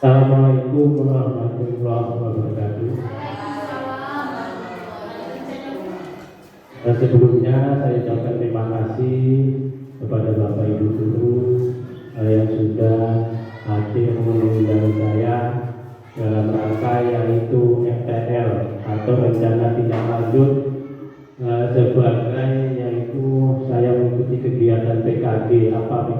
Assalamualaikum warahmatullahi wabarakatuh. Sebelumnya saya ucapkan terima kasih kepada Bapak Ibu Guru yang sudah hadir mengundang saya dalam rangka yaitu FTL atau rencana tindak lanjut sebagai yaitu saya mengikuti kegiatan PKG. Apa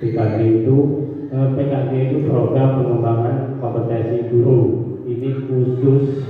PKG itu? PKG itu program pengembangan kompetensi guru. Ini khusus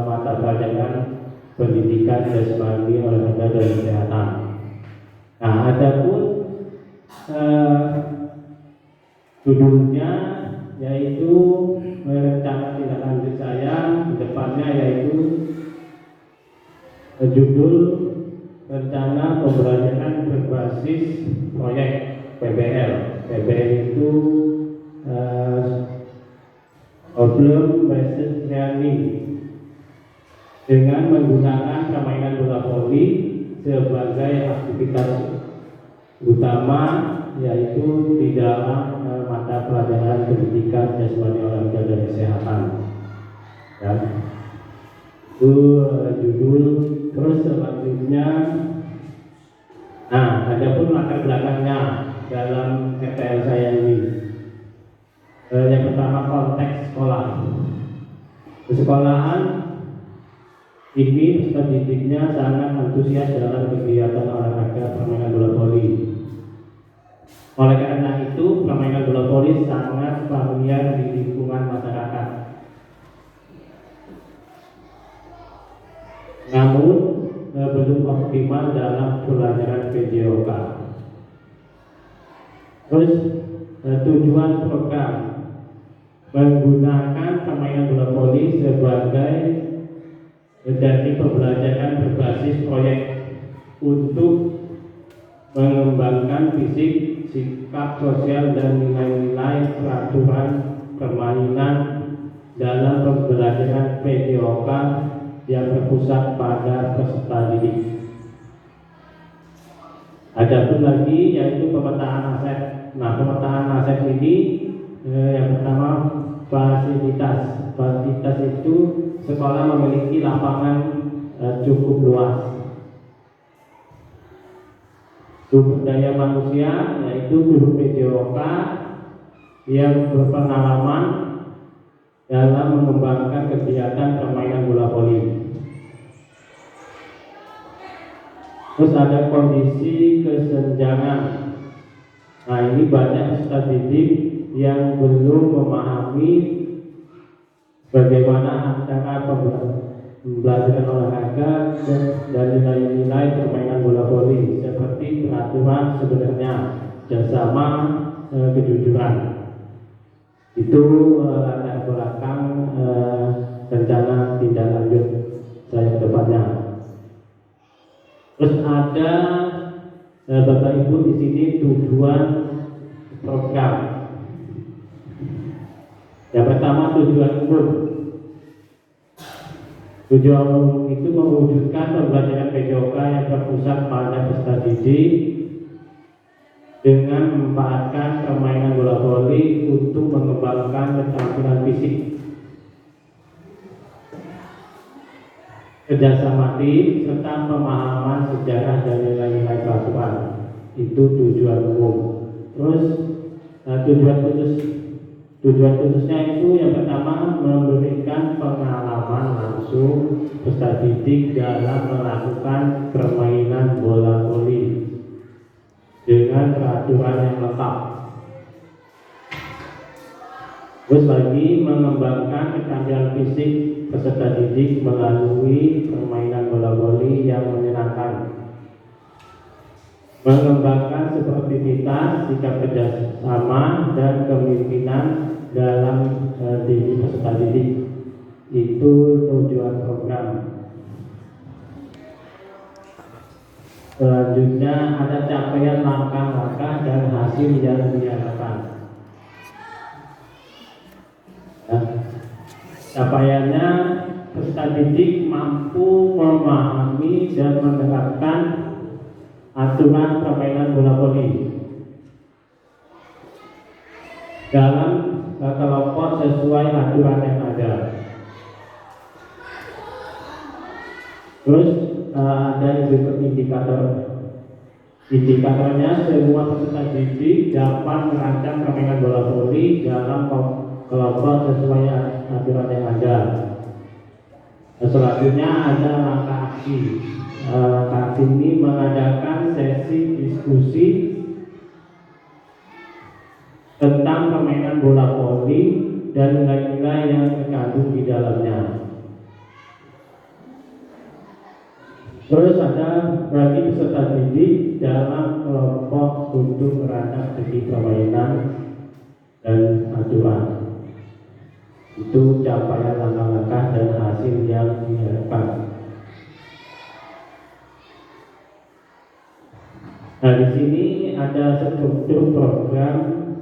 mata pelajaran pendidikan jasmani, olahraga dan kesehatan. Nah, adapun judulnya yaitu rencana tindak lanjut saya di depannya yaitu judul rencana pembelajaran berbasis proyek PBL. PBL itu problem based learning dengan menggunakan permainan bola voli sebagai aktivitas utama yaitu di dalam mata pelajaran pendidikan jasmani, olahraga dan kesehatan. Ya. Itu judul. Terus selanjutnya, nah, adapun latar belakangnya dalam FTL saya ini. Yang pertama konteks sekolah. Sekolahan ini peserta didiknya sangat antusias dalam kegiatan olahraga permainan bola voli. Oleh karena itu, permainan bola voli sangat familiar di lingkungan masyarakat. Namun belum optimal dalam pelajaran PJOK. Terus tujuan program menggunakan permainan bola voli sebagai dari pembelajaran berbasis proyek untuk mengembangkan fisik, sikap sosial dan nilai-nilai peraturan permainan dalam pembelajaran PJOK yang berpusat pada peserta didik. Adapun lagi yaitu pemetaan aset. Nah, pemetaan aset ini yang pertama fasilitas. Fasilitas itu sekolah memiliki lapangan cukup luas. Sumber daya manusia yaitu guru PJOK yang berpengalaman dalam mengembangkan kegiatan permainan bola voli. Terus ada kondisi kesenjangan. Nah, ini banyak peserta didik yang belum memahami bagaimana antara pembelajaran olahraga dan nilai-nilai permainan bola voli seperti peraturan sebenarnya, kerjasama, kejujuran. Itu latar belakang rencana tindak lanjut saya ke depannya. Terus ada Bapak Ibu di sini tujuan program. Yang pertama tujuan umum. Tujuan umum itu mewujudkan pembelajaran PJOK yang berpusat pada peserta didik dengan memanfaatkan permainan bola voli untuk mengembangkan keterampilan fisik, kerjasama tim, serta pemahaman sejarah dan nilai-nilai peraturan. Itu tujuan umum. Terus tujuan khususnya itu yang pertama memberikan pengalaman langsung peserta didik dalam melakukan permainan bola voli dengan peraturan yang lengkap. Terus lagi mengembangkan keterampilan fisik peserta didik melalui permainan bola voli yang menyenangkan. Mengembangkan sportivitas, sikap kerjasama dan kepemimpinan dalam diri peserta didik. Itu tujuan program. Selanjutnya ada capaian langkah-langkah dan hasil yang diharapkan. Capaiannya peserta didik mampu memahami dan menerapkan aturan permainan bola voli dalam kelompok sesuai aturan yang ada. Terus ada berikut indikator. Indikatornya semua peserta didik dapat merancang permainan bola voli dalam kelompok sesuai aturan yang ada. Selanjutnya ada langkah aksi. Langkah aksi ini mengadakan sesi diskusi tentang permainan bola voli dan nilai-nilai yang terkandung di dalamnya. Terus ada bagi peserta didik dalam kelompok untuk merancang strategi permainan dan aturan. Itu capaian langkah-langkah dan hasil yang diharapkan. Nah, di sini ada struktur program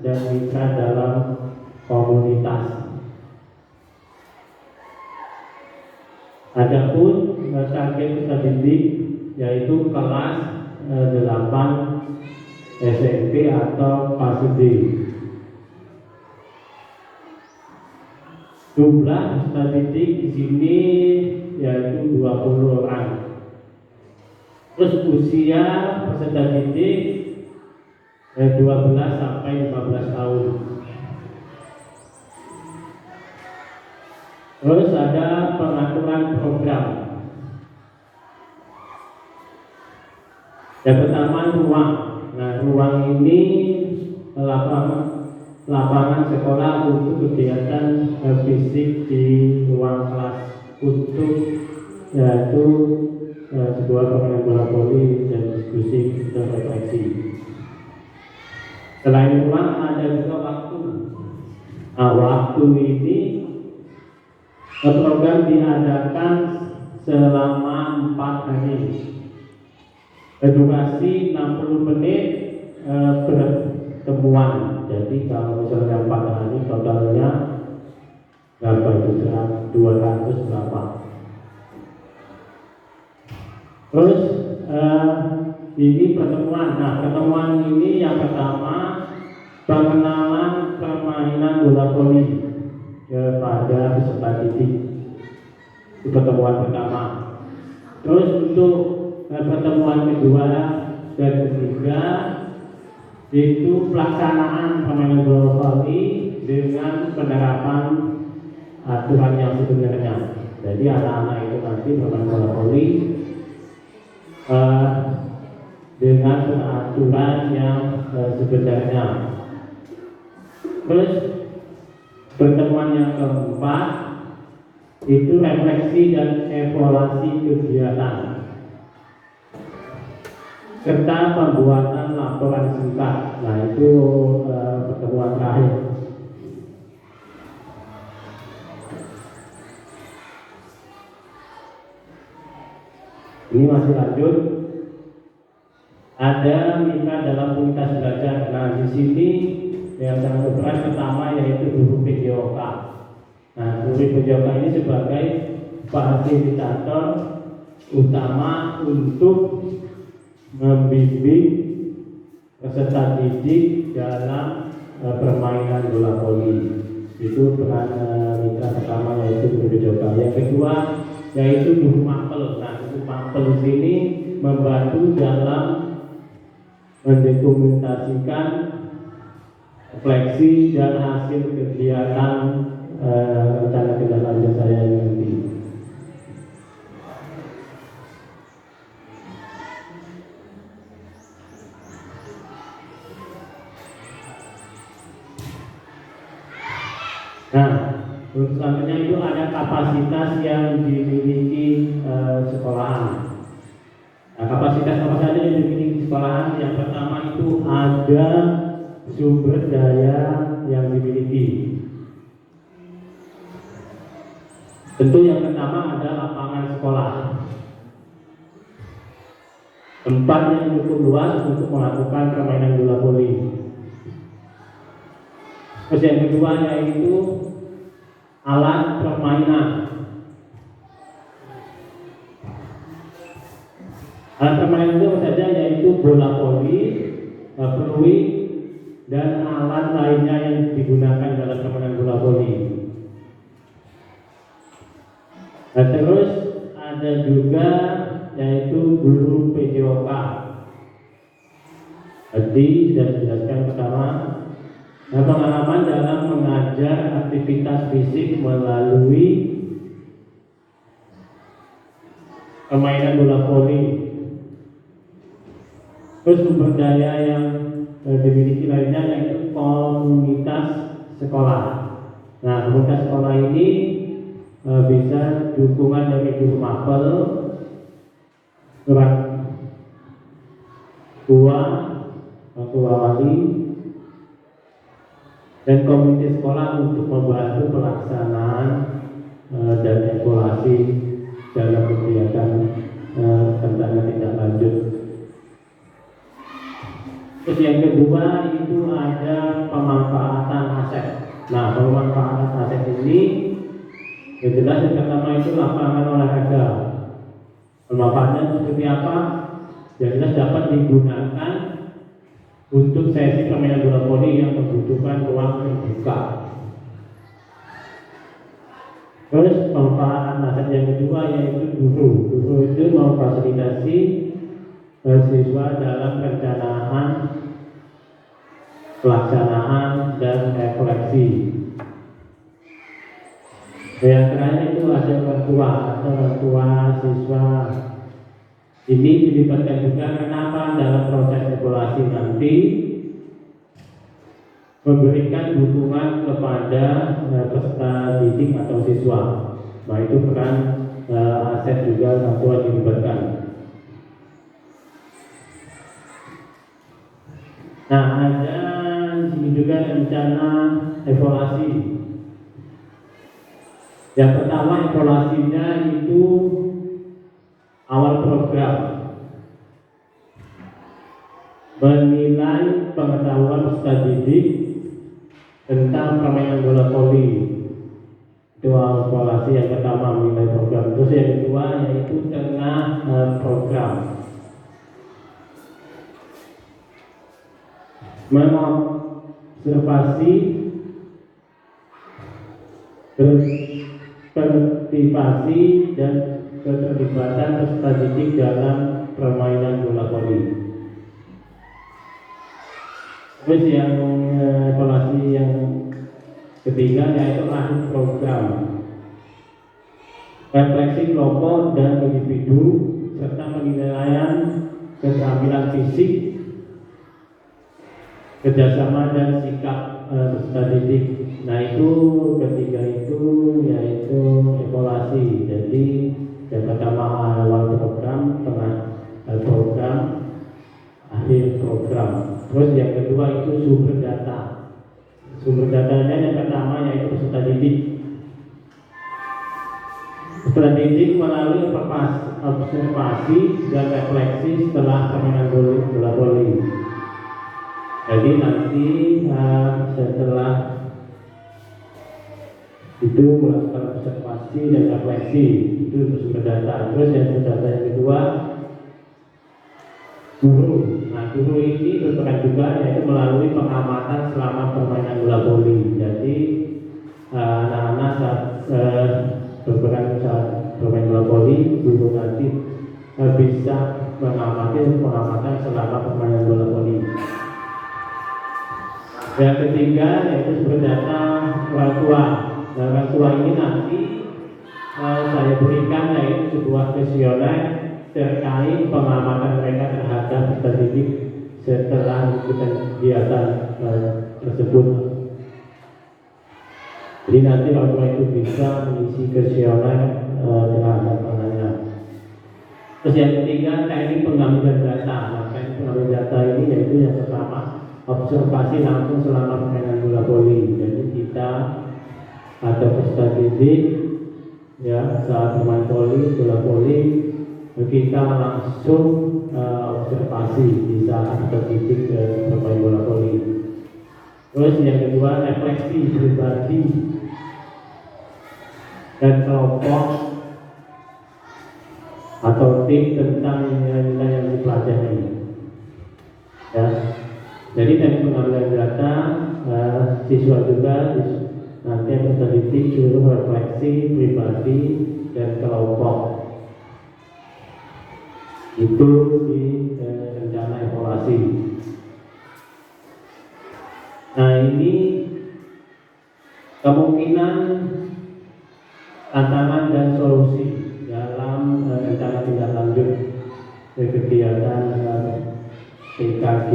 dan mitra dalam komunitas. Adapun target peserta didik yaitu kelas 8 SMP atau kelas D. Jumlah peserta didik di sini yaitu 20 orang. Terus usia peserta didik 12 sampai 15 tahun. Terus ada pengaturan program. Yang pertama ruang. Nah, ruang ini lapangan sekolah untuk kegiatan fisik di ruang kelas untuk yaitu sebuah permainan bola voli dan diskusi dan refleksi. Selain ruang ada juga waktu. Nah, waktu ini program diadakan selama 4 hari. Durasi 60 menit pertemuan. Jadi kalau misalnya 4 hari totalnya berapa itu? 200 berapa? Terus ini pertemuan. Nah, pertemuan ini yang pertama pengenalan permainan bola voli kepada peserta didik. Itu pertemuan pertama. Terus untuk pertemuan kedua dan ketiga itu pelaksanaan permainan bola voli dengan penerapan aturan yang sebenarnya. Jadi anak-anak itu nanti bermain bola voli dengan aturan yang sebenarnya. Terus pertemuan yang keempat itu refleksi dan evaluasi kegiatan serta pembuatan laporan singkat. Nah, itu pertemuan terakhir. Ini masih lanjut. Ada mitra dalam komunitas belajar. Nah, di sini yang sangat berperan pertama yaitu guru PJOK. Nah, guru PJOK ini sebagai fasilitator utama untuk membimbing peserta didik dalam permainan bola voli. Itu peran mitra pertama yaitu guru PJOK. Yang kedua yaitu guru mapel. Nah, guru mapel di sini membantu dalam mendokumentasikan refleksi dan hasil kegiatan rencana kegiatan saya nanti. Nah, selanjutnya itu ada kapasitas yang dimiliki sekolahan. Nah, kapasitas apa saja yang dimiliki sekolahan? Yang pertama itu ada sumber daya yang dimiliki. Tentu yang pertama ada lapangan sekolah, tempat yang cukup luas untuk melakukan permainan bola voli. Terus yang kedua yaitu alat permainan. Alat permainan itu apa saja? Yaitu bola voli, peluit, dan alat lainnya yang digunakan dalam permainan bola voli. Nah, terus ada juga yaitu guru PJOK. Tadi sudah dijelaskan pertama, pengalaman dalam mengajar aktivitas fisik melalui permainan bola voli. Terus sumber daya yang dimiliki lainnya yaitu komunitas sekolah. Nah, komunitas sekolah ini bisa dukungan dari guru mapel, orang tua wali, dan komite sekolah untuk membantu pelaksanaan dan evaluasi dalam kegiatan tentang tindak lanjut. Terus yang kedua itu ada pemanfaatan aset. Nah, pemanfaatan aset ini yang jelas yang pertama itu lapangan olahraga. Pemanfaatannya seperti apa? Yang jelas dapat digunakan untuk sesi permainan bola voli yang membutuhkan ruang terbuka. Terus pemanfaatan aset yang kedua yaitu guru. Guru itu memfasilitasi siswa dalam perencanaan, pelaksanaan, dan refleksi. Yang terakhir itu ada orang tua atau orang tua siswa. Ini dilibatkan juga kenapa dalam proses evaluasi nanti memberikan dukungan kepada peserta didik atau siswa. Nah, itu peran aset juga orang tua dilibatkan. Nah, ada di sini juga rencana evaluasi. Yang pertama evaluasinya itu awal program, menilai pengetahuan peserta didik tentang permainan bola voli. Itu evaluasi yang pertama, menilai program. Terus yang kedua yaitu tengah program, mengobservasi partisipasi dan keterlibatan peserta didik dalam permainan bola voli. Terus yang evaluasi yang ketiga yaitu akhir program, refleksi kelompok dan individu serta penilaian keterampilan fisik, kerjasama dan sikap peserta didik. Nah, itu ketiga itu yaitu evaluasi. Jadi yang pertama awal program, tengah program, akhir program. Terus yang kedua itu sumber data. Sumber datanya yang pertama yaitu peserta didik. Peserta didik melalui observasi dan refleksi setelah permainan bola voli. Jadi nanti setelah itu melakukan observasi dan refleksi, itu sumber data. Terus yang sumber data yang kedua guru. Nah, guru ini berperan juga yaitu melalui pengamatan selama permainan bola voli. Jadi anak-anak saat berperan saat bermain bola voli, guru nanti bisa mengamati pengamatan selama permainan bola voli. Yang ketiga yaitu sumber data orang tua. Nah, orang tua ini nanti saya berikan yaitu sebuah kuesioner terkait pengamatan mereka terhadap peserta didik setelah kegiatan tersebut. Jadi nanti orang tua itu bisa mengisi kuesioner terhadap anaknya. Terus yang ketiga teknik pengambilan data. Nah, teknik pengambilan data ini yaitu yang pertama observasi langsung selama permainan bola voli. Jadi kita ada peserta didik ya saat bermain bola voli kita langsung observasi di saat peserta didik bermain bola voli. Terus yang kedua refleksi pribadi dan kelompok atau tim tentang nilai-nilai yang dipelajari ya. Jadi dari pengambilan data siswa juga nanti akan teliti seluruh refleksi pribadi dan kelompok itu di rencana evaluasi. Nah, ini kemungkinan tantangan dan solusi dalam rencana tindak lanjut kegiatan PKG.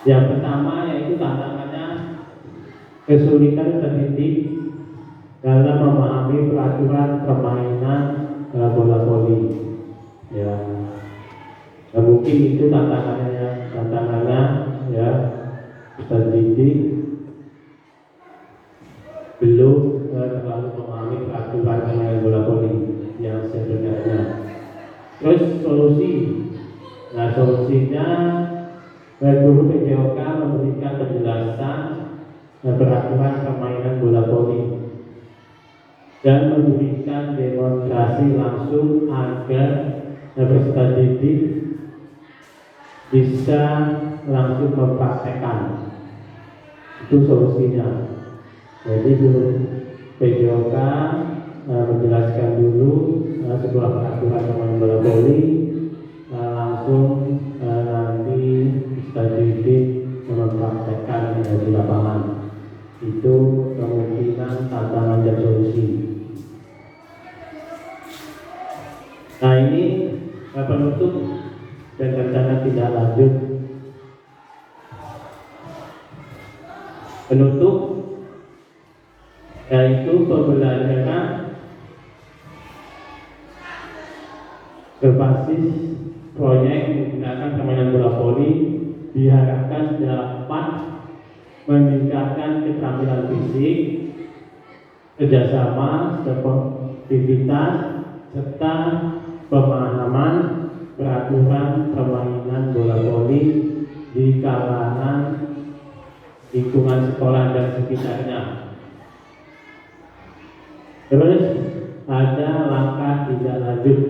Yang pertama yaitu tantangannya kesulitan terdidik dalam memahami peraturan permainan bola voli. Ya, nah, mungkin itu tantangannya ya, terdidik belum terlalu memahami peraturan permainan bola voli yang sebenarnya. Terus solusi, nah solusinya guru PJOK memberikan penjelasan peraturan permainan bola voli dan memberikan demonstrasi langsung agar peserta didik bisa langsung mempraktekkan. Itu solusinya. Jadi guru PJOK menjelaskan dulu sebuah peraturan permainan bola voli, langsung nanti peserta didik mempraktekkan di lapangan. Itu kemungkinan tantangan dan solusi. Nah, ini penutup dan rencana tindak lanjut. Penutup yaitu pembelajaran berbasis proyek menggunakan permainan bola voli diharapkan dapat meningkatkan keterampilan fisik, kerjasama, sportivitas, serta pemahaman peraturan permainan bola voli di kalangan lingkungan sekolah dan sekitarnya. Terus ada langkah tindak lanjut.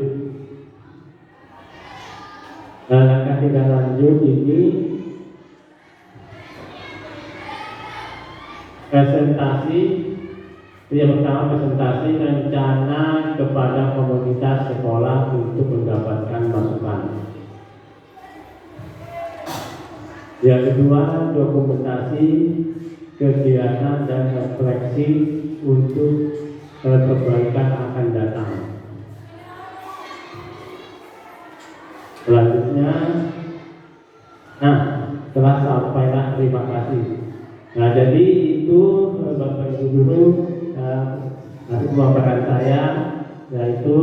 Langkah tindak lanjut ini yang pertama presentasi rencana kepada komunitas sekolah untuk mendapatkan masukan. Yang kedua, dokumentasi kegiatan dan refleksi untuk perbaikan akan datang. Selanjutnya, setelah sampailah terima kasih. Nah, jadi itu Bapak Ibu Guru pemaparan saya, yaitu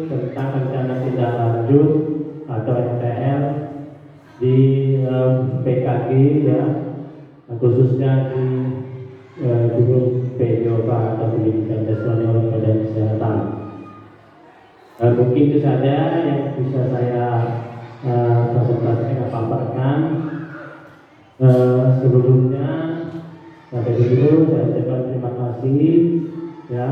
tentang rencana tindak lanjut atau RTL di PKG ya, khususnya di guru PJOK atau pendidikan dasar olahraga dan kesehatan. Mungkin itu saja yang bisa saya presentasikan, paparkan. Sebelumnya sampai dulu saya ucapkan terima kasih ya.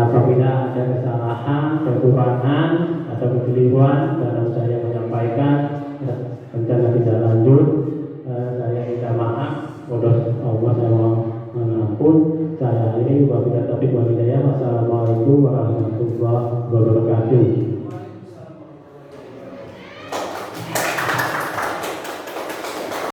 Apabila ada kesalahan, kekurangan atau kekeliruan dalam saya menyampaikan rencana tindak lanjut, saya minta maaf. Allah saya mohon ampun. Saya akhiri wabillahi taufiq wal hidayah. Wassalamualaikum warahmatullahi wabarakatuh.